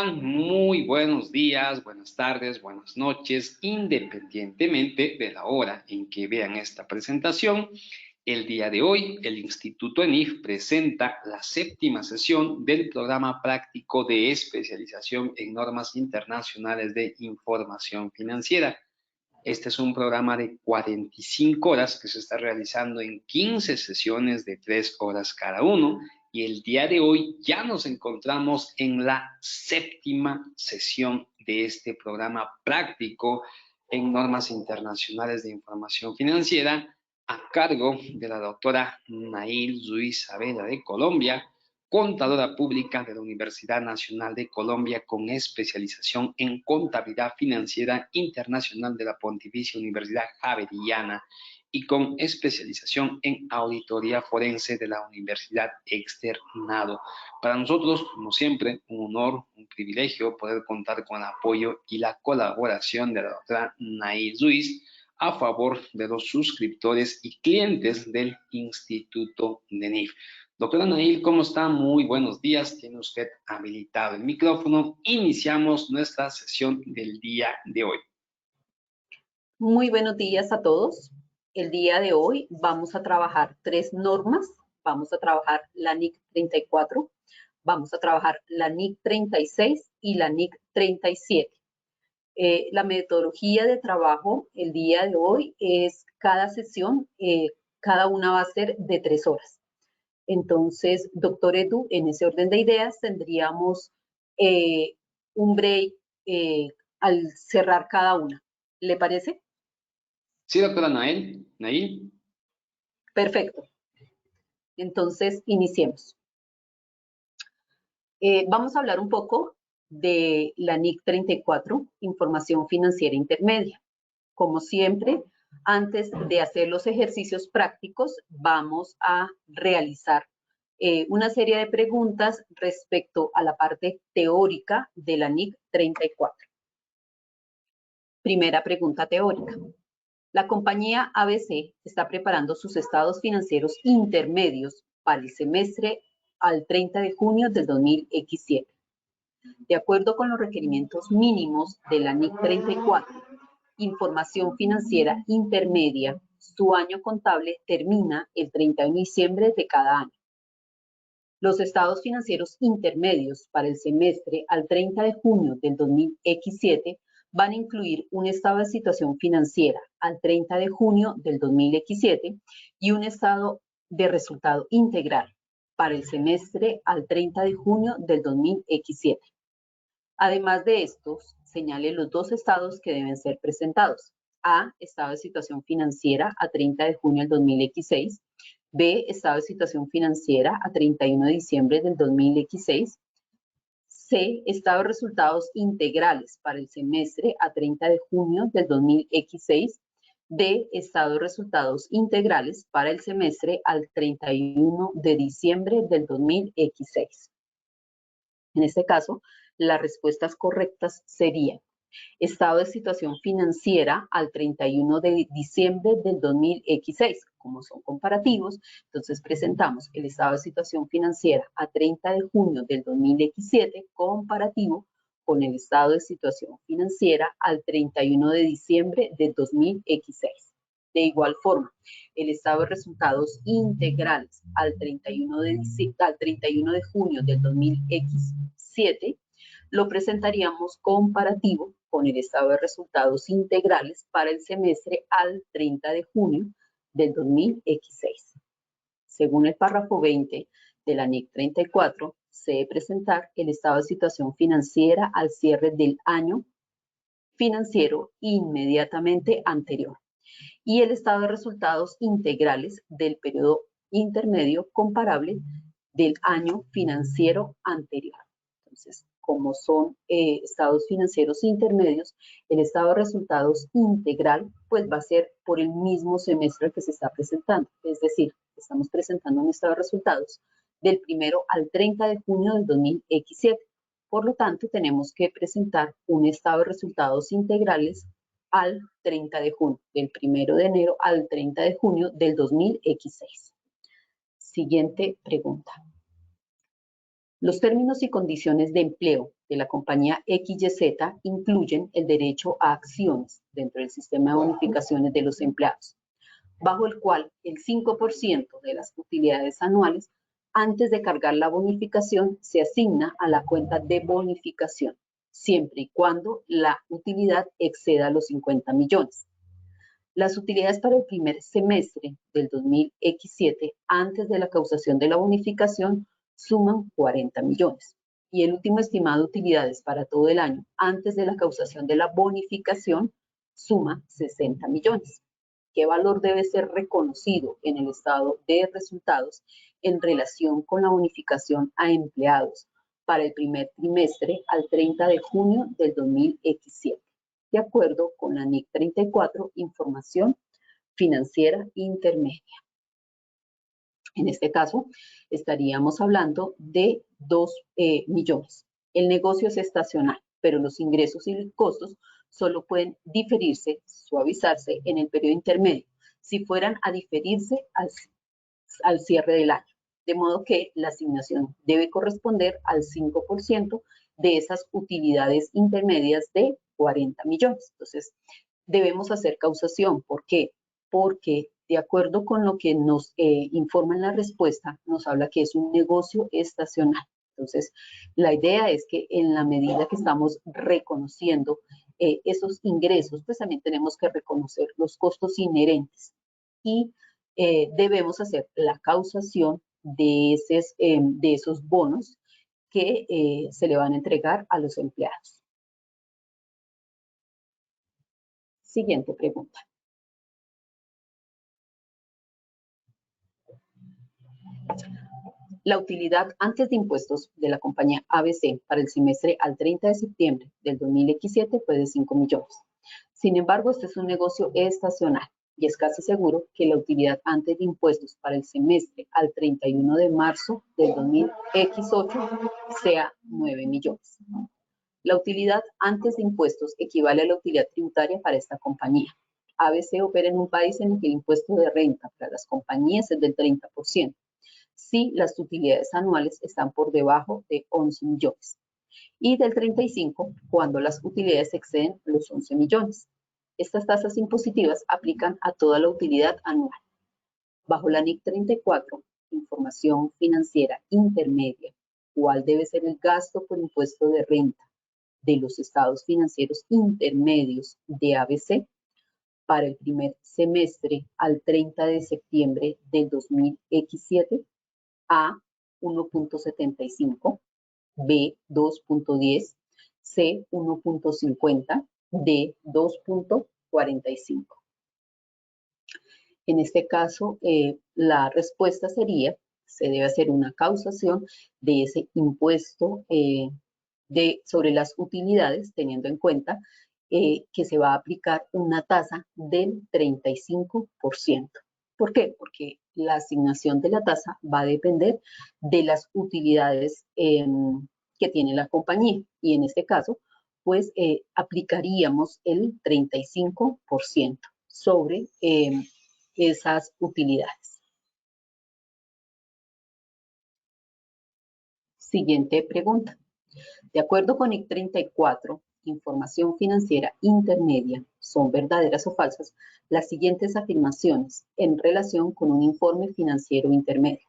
Muy buenos días, buenas tardes, buenas noches, independientemente de la hora en que vean esta presentación. El día de hoy, el Instituto ENIF presenta la 7ª sesión del programa práctico de especialización en normas internacionales de información financiera. Este es un programa de 45 horas que se está realizando en 15 sesiones de 3 horas cada uno. Y el día de hoy ya nos encontramos en la 7ª sesión de este programa práctico en normas internacionales de información financiera a cargo de la doctora Nail Ruiz Saavedra de Colombia, contadora pública de la Universidad Nacional de Colombia con especialización en contabilidad financiera internacional de la Pontificia Universidad Javeriana y con especialización en auditoría forense de la Universidad Externado. Para nosotros, como siempre, un honor, un privilegio poder contar con el apoyo y la colaboración de la doctora Nail Ruiz a favor de los suscriptores y clientes del Instituto ENIF. Doctora Nail, ¿cómo está? Muy buenos días. Tiene usted habilitado el micrófono. Iniciamos nuestra sesión del día de hoy. Muy buenos días a todos. El día de hoy vamos a trabajar 3 normas. Vamos a trabajar la NIC 34, vamos a trabajar la NIC 36 y la NIC 37. La metodología de trabajo el día de hoy es cada sesión, cada una va a ser de 3 horas. Entonces, doctor Edu, en ese orden de ideas tendríamos un break al cerrar cada una. ¿Le parece? Sí, doctora Nail. Perfecto. Entonces, iniciemos. Vamos a hablar un poco de la NIC 34, Información Financiera Intermedia. Como siempre, antes de hacer los ejercicios prácticos, vamos a realizar una serie de preguntas respecto a la parte teórica de la NIC 34. Primera pregunta teórica. La compañía ABC está preparando sus estados financieros intermedios para el semestre al 30 de junio del 2007. De acuerdo con los requerimientos mínimos de la NIC 34, Información Financiera Intermedia, su año contable termina el 31 de diciembre de cada año. Los estados financieros intermedios para el semestre al 30 de junio del 2007 van a incluir un estado de situación financiera al 30 de junio del 2007 y un estado de resultado integral para el semestre al 30 de junio del 2007. Además de estos, señale los 2 estados que deben ser presentados. A, estado de situación financiera a 30 de junio del 2006. B, estado de situación financiera a 31 de diciembre del 2006. C, estado de resultados integrales para el semestre a 30 de junio del 2006. D, estado de resultados integrales para el semestre al 31 de diciembre del 2006. En este caso, las respuestas correctas serían estado de situación financiera al 31 de diciembre del 2006. Como son comparativos, entonces presentamos el estado de situación financiera a 30 de junio del 2007 comparativo con el estado de situación financiera al 31 de diciembre del 2006. De igual forma, el estado de resultados integrales al 31 de junio del 2007 lo presentaríamos comparativo con el estado de resultados integrales para el semestre al 30 de junio del 2006. Según el párrafo 20 de la NIC 34, se debe presentar el estado de situación financiera al cierre del año financiero inmediatamente anterior y el estado de resultados integrales del periodo intermedio comparable del año financiero anterior. Entonces, como son estados financieros intermedios, el estado de resultados integral pues va a ser por el mismo semestre que se está presentando. Es decir, estamos presentando un estado de resultados del 1 al 30 de junio del 2007. Por lo tanto, tenemos que presentar un estado de resultados integrales al 30 de junio, del 1 de enero al 30 de junio del 2006. Siguiente pregunta. Los términos y condiciones de empleo de la compañía XYZ incluyen el derecho a acciones dentro del sistema de bonificaciones de los empleados, bajo el cual el 5% de las utilidades anuales antes de cargar la bonificación se asigna a la cuenta de bonificación, siempre y cuando la utilidad exceda los 50 millones. Las utilidades para el primer semestre del 2007, antes de la causación de la bonificación, suman 40 millones. Y el último estimado de utilidades para todo el año, antes de la causación de la bonificación, suma 60 millones. ¿Qué valor debe ser reconocido en el estado de resultados en relación con la bonificación a empleados para el primer trimestre al 30 de junio del 2007? De acuerdo con la NIC 34, información financiera intermedia. En este caso, estaríamos hablando de 2 millones. El negocio es estacional, pero los ingresos y costos solo pueden diferirse, suavizarse en el periodo intermedio, si fueran a diferirse al cierre del año. De modo que la asignación debe corresponder al 5% de esas utilidades intermedias de 40 millones. Entonces, debemos hacer causación. ¿Por qué? Porque de acuerdo con lo que nos informa en la respuesta, nos habla que es un negocio estacional. Entonces, la idea es que en la medida que estamos reconociendo esos ingresos, pues también tenemos que reconocer los costos inherentes y debemos hacer la causación de esos bonos que se le van a entregar a los empleados. Siguiente pregunta. La utilidad antes de impuestos de la compañía ABC para el semestre al 30 de septiembre del 2007 fue de 5 millones. Sin embargo, este es un negocio estacional y es casi seguro que la utilidad antes de impuestos para el semestre al 31 de marzo del 2008 sea 9 millones. La utilidad antes de impuestos equivale a la utilidad tributaria para esta compañía. ABC opera en un país en el que el impuesto de renta para las compañías es del 30%. Si las utilidades anuales están por debajo de 11 millones. Y del 35 cuando las utilidades exceden los 11 millones. Estas tasas impositivas aplican a toda la utilidad anual. Bajo la NIC 34, información financiera intermedia, ¿cuál debe ser el gasto por impuesto de renta de los estados financieros intermedios de ABC para el primer semestre al 30 de septiembre del 2007? A, 1.75, B, 2.10, C, 1.50, D, 2.45. En este caso, la respuesta sería, se debe hacer una causación de ese impuesto sobre las utilidades, teniendo en cuenta que se va a aplicar una tasa del 35%. ¿Por qué? Porque la asignación de la tasa va a depender de las utilidades que tiene la compañía. Y en este caso, pues aplicaríamos el 35% sobre esas utilidades. Siguiente pregunta. De acuerdo con NIC 34, información financiera intermedia, ¿son verdaderas o falsas las siguientes afirmaciones en relación con un informe financiero intermedio?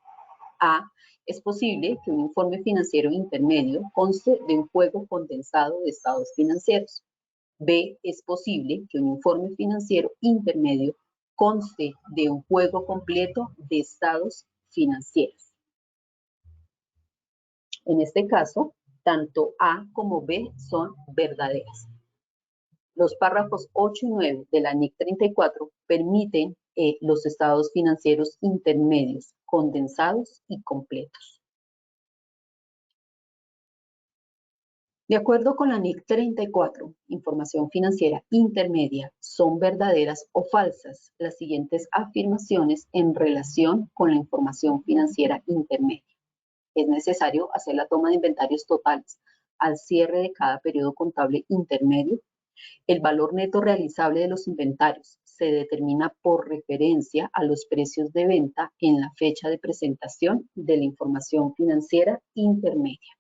A. Es posible que un informe financiero intermedio conste de un juego condensado de estados financieros. B. Es posible que un informe financiero intermedio conste de un juego completo de estados financieros. En este caso, tanto A como B son verdaderas. Los párrafos 8 y 9 de la NIC 34 permiten los estados financieros intermedios, condensados y completos. De acuerdo con la NIC 34, información financiera intermedia, ¿son verdaderas o falsas las siguientes afirmaciones en relación con la información financiera intermedia? Es necesario hacer la toma de inventarios totales al cierre de cada periodo contable intermedio. El valor neto realizable de los inventarios se determina por referencia a los precios de venta en la fecha de presentación de la información financiera intermedia.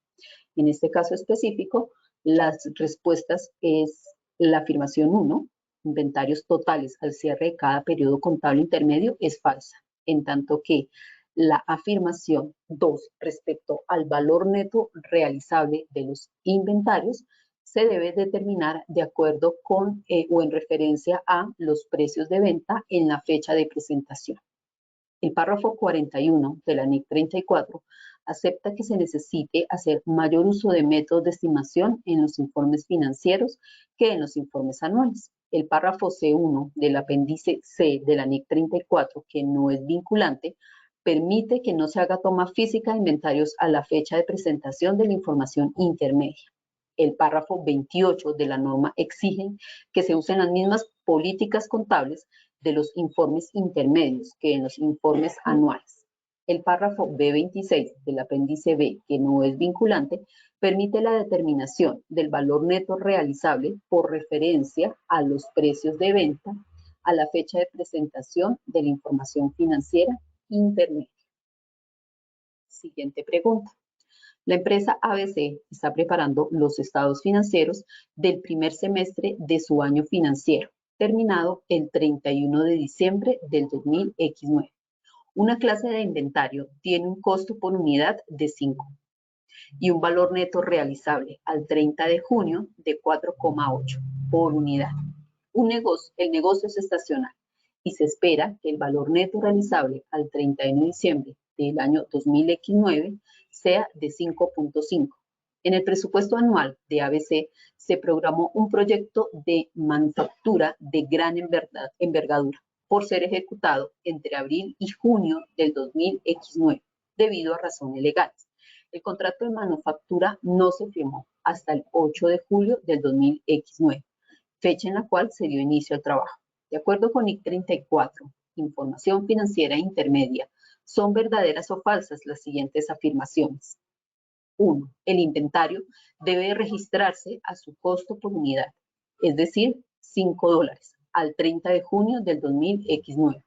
En este caso específico, las respuestas es la afirmación 1, inventarios totales al cierre de cada periodo contable intermedio, es falsa, en tanto que la afirmación 2 respecto al valor neto realizable de los inventarios se debe determinar de acuerdo con o en referencia a los precios de venta en la fecha de presentación. El párrafo 41 de la NIC 34 acepta que se necesite hacer mayor uso de métodos de estimación en los informes financieros que en los informes anuales. El párrafo C1 del apéndice C de la NIC 34, que no es vinculante, permite que no se haga toma física de inventarios a la fecha de presentación de la información intermedia. El párrafo 28 de la norma exige que se usen las mismas políticas contables de los informes intermedios que en los informes anuales. El párrafo B26 del apéndice B, que no es vinculante, permite la determinación del valor neto realizable por referencia a los precios de venta a la fecha de presentación de la información financiera intermedia. Siguiente pregunta. La empresa ABC está preparando los estados financieros del primer semestre de su año financiero, terminado el 31 de diciembre del 2009. Una clase de inventario tiene un costo por unidad de 5 y un valor neto realizable al 30 de junio de 4,8 por unidad. El negocio es estacional y se espera que el valor neto realizable al 31 de diciembre del año 2009 sea de 5.5. En el presupuesto anual de ABC se programó un proyecto de manufactura de gran envergadura por ser ejecutado entre abril y junio del 2009 debido a razones legales. El contrato de manufactura no se firmó hasta el 8 de julio del 2009, fecha en la cual se dio inicio al trabajo. De acuerdo con NIC 34, información financiera intermedia, ¿son verdaderas o falsas las siguientes afirmaciones? 1. El inventario debe registrarse a su costo por unidad, es decir, $5 al 30 de junio del 2009.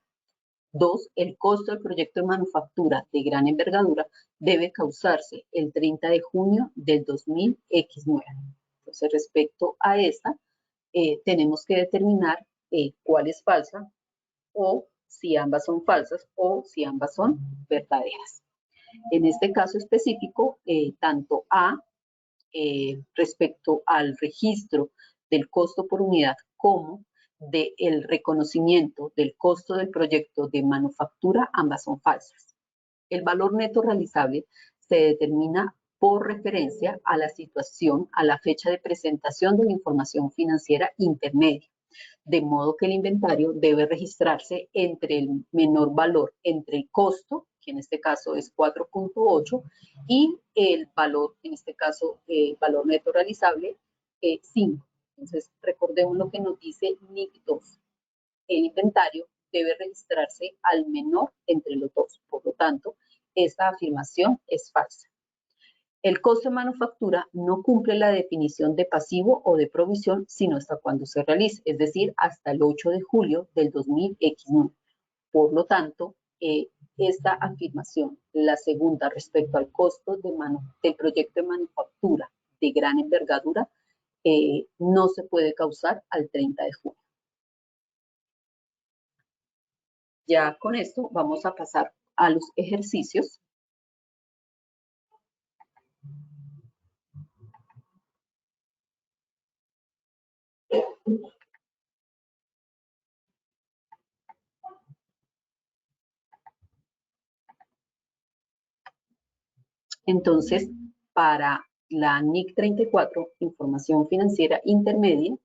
2. El costo del proyecto de manufactura de gran envergadura debe causarse el 30 de junio del 2009. Entonces, respecto a esta, tenemos que determinar cuál es falsa o si ambas son falsas o si ambas son verdaderas. En este caso específico, tanto A, respecto al registro del costo por unidad, como del reconocimiento del costo del proyecto de manufactura, ambas son falsas. El valor neto realizable se determina por referencia a la situación a la fecha de presentación de la información financiera intermedia, de modo que el inventario debe registrarse entre el menor valor entre el costo, que en este caso es 4.8, y el valor, en este caso, valor neto realizable, 5. Entonces, recordemos lo que nos dice NIC 2. El inventario debe registrarse al menor entre los dos. Por lo tanto, esta afirmación es falsa. El costo de manufactura no cumple la definición de pasivo o de provisión, sino hasta cuando se realice, es decir, hasta el 8 de julio del 2009. Por lo tanto, esta afirmación, la segunda respecto al costo del proyecto de manufactura de gran envergadura, no se puede causar al 30 de junio. Ya con esto vamos a pasar a los ejercicios. Entonces, para la NIC 34, información financiera intermedia,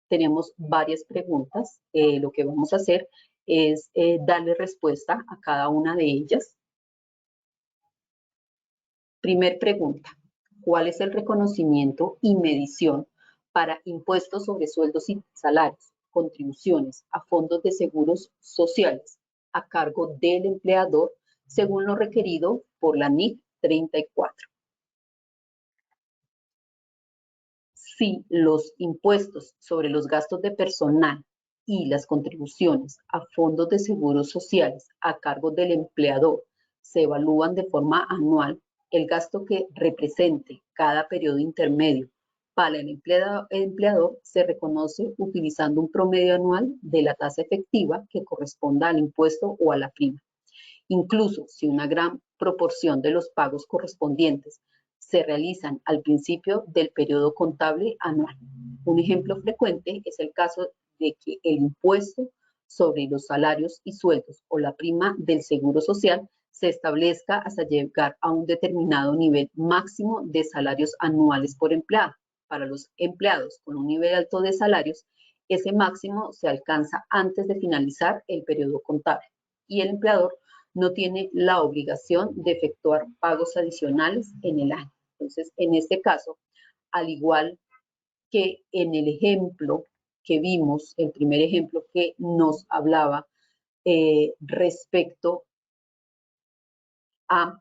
tenemos varias preguntas. Lo que vamos a hacer es darle respuesta a cada una de ellas. Primer pregunta, ¿cuál es el reconocimiento y medición para impuestos sobre sueldos y salarios, contribuciones a fondos de seguros sociales a cargo del empleador según lo requerido por la NIC 34? Si los impuestos sobre los gastos de personal y las contribuciones a fondos de seguros sociales a cargo del empleador se evalúan de forma anual, el gasto que represente cada periodo intermedio para el empleador se reconoce utilizando un promedio anual de la tasa efectiva que corresponda al impuesto o a la prima. Incluso si una gran proporción de los pagos correspondientes se realizan al principio del periodo contable anual. Un ejemplo frecuente es el caso de que el impuesto sobre los salarios y sueldos o la prima del seguro social se establezca hasta llegar a un determinado nivel máximo de salarios anuales por empleado. Para los empleados con un nivel alto de salarios, ese máximo se alcanza antes de finalizar el periodo contable y el empleador no tiene la obligación de efectuar pagos adicionales en el año. Entonces, en este caso, al igual que en el ejemplo que vimos, el primer ejemplo que nos hablaba respecto a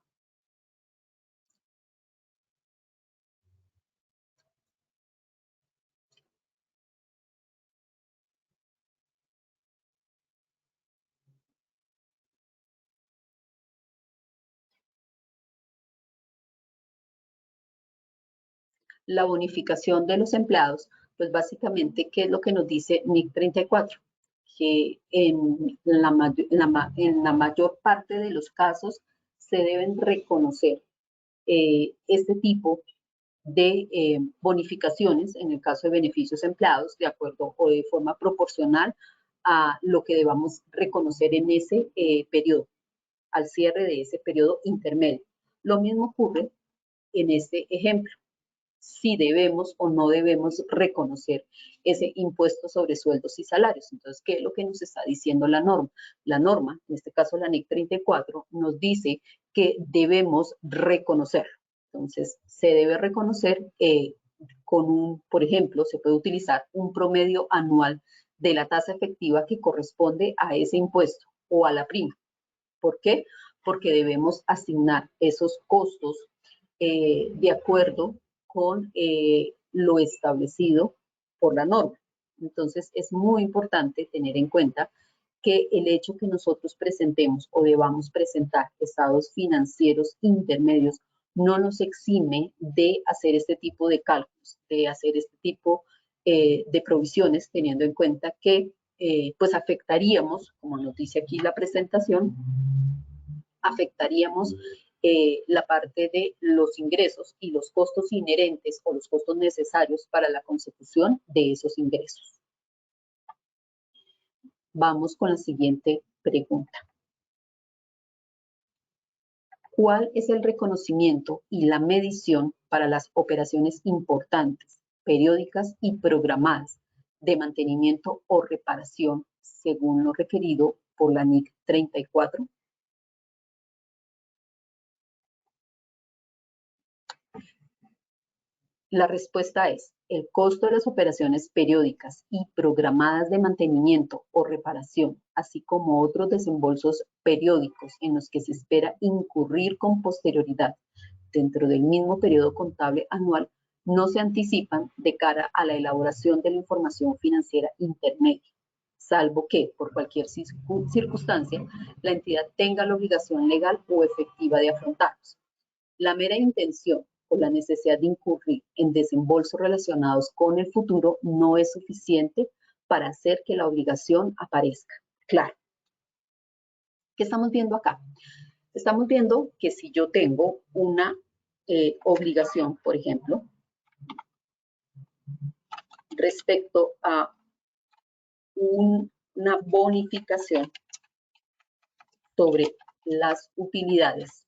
la bonificación de los empleados, pues básicamente, ¿qué es lo que nos dice NIC 34? Que en la mayor parte de los casos se deben reconocer este tipo de bonificaciones, en el caso de beneficios empleados, de acuerdo o de forma proporcional a lo que debamos reconocer en ese periodo, al cierre de ese periodo intermedio. Lo mismo ocurre en este ejemplo. Si debemos o no debemos reconocer ese impuesto sobre sueldos y salarios. Entonces, ¿qué es lo que nos está diciendo la norma? La norma, en este caso la NIC 34, nos dice que debemos reconocerlo. Entonces, se debe reconocer por ejemplo, se puede utilizar un promedio anual de la tasa efectiva que corresponde a ese impuesto o a la prima. ¿Por qué? Porque debemos asignar esos costos de acuerdo con lo establecido por la norma. Entonces, es muy importante tener en cuenta que el hecho que nosotros presentemos o debamos presentar estados financieros intermedios no nos exime de hacer este tipo de cálculos, de hacer este tipo de provisiones, teniendo en cuenta que pues afectaríamos, como nos dice aquí la presentación, afectaríamos la parte de los ingresos y los costos inherentes o los costos necesarios para la consecución de esos ingresos. Vamos con la siguiente pregunta. ¿Cuál es el reconocimiento y la medición para las operaciones importantes, periódicas y programadas de mantenimiento o reparación según lo requerido por la NIC 34? La respuesta es, el costo de las operaciones periódicas y programadas de mantenimiento o reparación, así como otros desembolsos periódicos en los que se espera incurrir con posterioridad dentro del mismo periodo contable anual, no se anticipan de cara a la elaboración de la información financiera intermedia, salvo que, por cualquier circunstancia, la entidad tenga la obligación legal o efectiva de afrontarlos. La mera intención o la necesidad de incurrir en desembolsos relacionados con el futuro no es suficiente para hacer que la obligación aparezca. Claro. ¿Qué estamos viendo acá? Estamos viendo que si yo tengo una obligación, por ejemplo, respecto a una bonificación sobre las utilidades.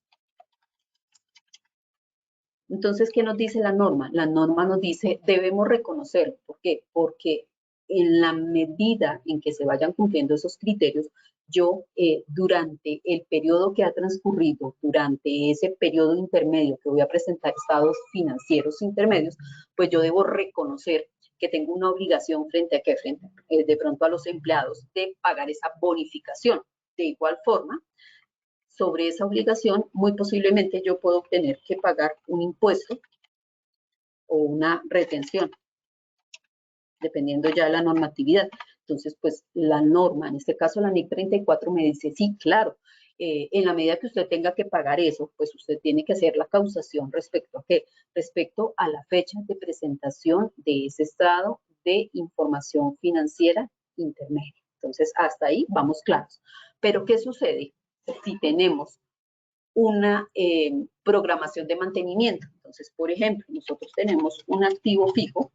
Entonces, ¿qué nos dice la norma? La norma nos dice, debemos reconocer. ¿Por qué? Porque en la medida en que se vayan cumpliendo esos criterios, yo durante el periodo que ha transcurrido, durante ese periodo intermedio que voy a presentar estados financieros intermedios, pues yo debo reconocer que tengo una obligación frente a qué, frente de pronto a los empleados de pagar esa bonificación. De igual forma, sobre esa obligación, muy posiblemente yo puedo tener que pagar un impuesto o una retención, dependiendo ya de la normatividad. Entonces, pues la norma, en este caso la NIC 34 me dice, sí, claro, en la medida que usted tenga que pagar eso, pues usted tiene que hacer la causación respecto a qué, respecto a la fecha de presentación de ese estado de información financiera intermedia. Entonces, hasta ahí vamos claros. Pero, ¿qué sucede si tenemos una programación de mantenimiento? Entonces, por ejemplo, nosotros tenemos un activo fijo